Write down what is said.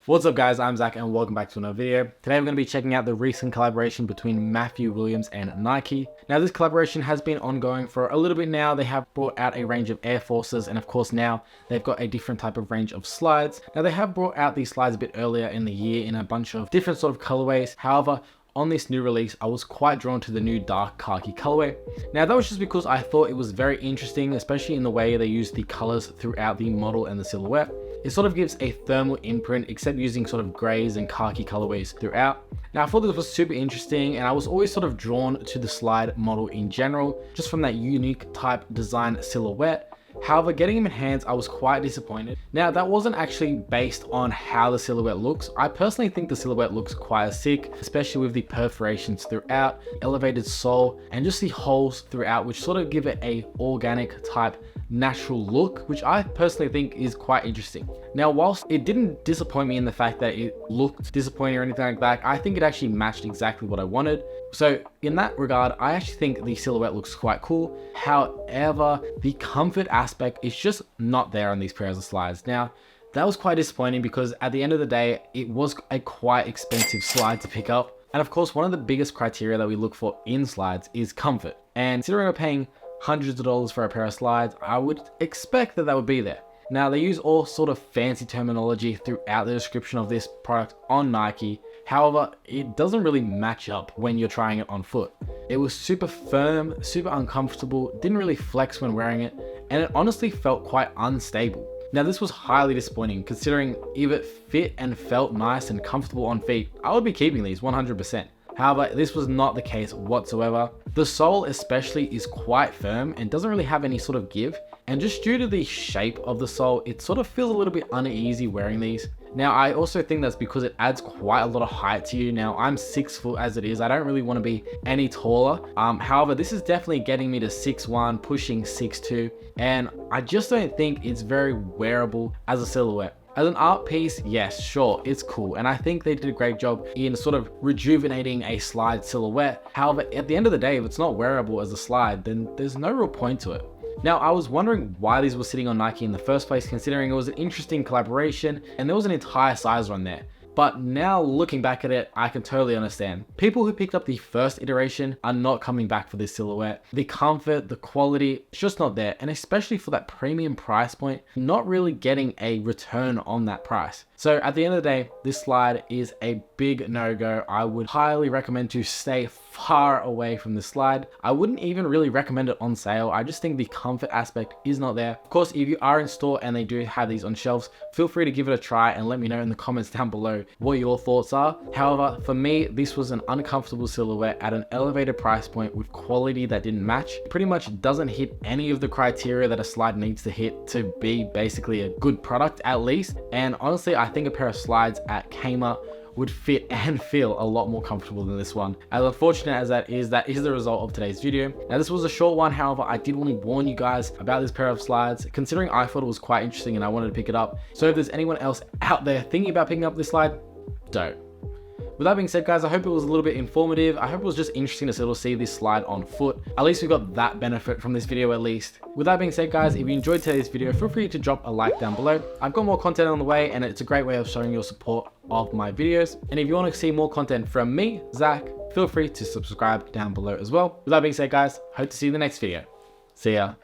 What's up guys, I'm Zach and welcome back to another video. Today we're going to be checking out the recent collaboration between Matthew Williams and Nike. Now this collaboration has been ongoing for a little bit now. They have brought out a range of Air Forces and of course now they've got a different type of range of slides. Now they have brought out these slides a bit earlier in the year in a bunch of different sort of colorways. However, on this new release, I was quite drawn to the new dark khaki colorway. Now that was just because I thought it was very interesting, especially in the way they use the colors throughout the model and the silhouette. It sort of gives a thermal imprint, except using sort of grays and khaki colorways throughout. Now I thought this was super interesting and I was always sort of drawn to the slide model in general, just from that unique type design silhouette. However, getting them in hands, I was quite disappointed. Now, that wasn't actually based on how the silhouette looks. I personally think the silhouette looks quite sick, especially with the perforations throughout, elevated sole, and just the holes throughout, which sort of give it a organic type natural look, which I personally think is quite interesting. Now, whilst it didn't disappoint me in the fact that it looked disappointing or anything like that, I think it actually matched exactly what I wanted. So in that regard, I actually think the silhouette looks quite cool. However, the comfort aspect is just not there on these pairs of slides. Now, that was quite disappointing because at the end of the day, it was a quite expensive slide to pick up. And of course, one of the biggest criteria that we look for in slides is comfort. And considering we're paying hundreds of dollars for a pair of slides, I would expect that would be there. Now they use all sort of fancy terminology throughout the description of this product on Nike. However, it doesn't really match up when you're trying it on foot. It was super firm, super uncomfortable, didn't really flex when wearing it, and it honestly felt quite unstable. Now this was highly disappointing considering if it fit and felt nice and comfortable on feet, I would be keeping these 100%. However, this was not the case whatsoever. The sole especially is quite firm and doesn't really have any sort of give. And just due to the shape of the sole, it sort of feels a little bit uneasy wearing these. Now, I also think that's because it adds quite a lot of height to you. Now, I'm 6 foot as it is. I don't really want to be any taller. However, this is definitely getting me to 6'1", pushing 6'2". And I just don't think it's very wearable as a silhouette. As an art piece, yes, sure, it's cool. And I think they did a great job in sort of rejuvenating a slide silhouette. However, at the end of the day, if it's not wearable as a slide, then there's no real point to it. Now, I was wondering why these were sitting on Nike in the first place, considering it was an interesting collaboration and there was an entire size run there. But now looking back at it, I can totally understand. People who picked up the first iteration are not coming back for this silhouette. The comfort, the quality, it's just not there. And especially for that premium price point, not really getting a return on that price. So at the end of the day, this slide is a big no-go. I would highly recommend to stay far away from this slide. I wouldn't even really recommend it on sale. I just think the comfort aspect is not there. Of course, if you are in store and they do have these on shelves, feel free to give it a try and let me know in the comments down below what your thoughts are. However, for me, this was an uncomfortable silhouette at an elevated price point with quality that didn't match. It pretty much doesn't hit any of the criteria that a slide needs to hit to be basically a good product at least. And honestly, I think a pair of slides at Kmart would fit and feel a lot more comfortable than this one. As unfortunate as that is the result of today's video. Now this was a short one, however, I did want to warn you guys about this pair of slides, considering I thought it was quite interesting and I wanted to pick it up. So if there's anyone else out there thinking about picking up this slide, don't. With that being said, guys, I hope it was a little bit informative. I hope it was just interesting to sort of see this slide on foot. At least we got that benefit from this video at least. With that being said, guys, if you enjoyed today's video, feel free to drop a like down below. I've got more content on the way and it's a great way of showing your support of my videos. And if you want to see more content from me, Zach, feel free to subscribe down below as well. With that being said, guys, hope to see you in the next video. See ya.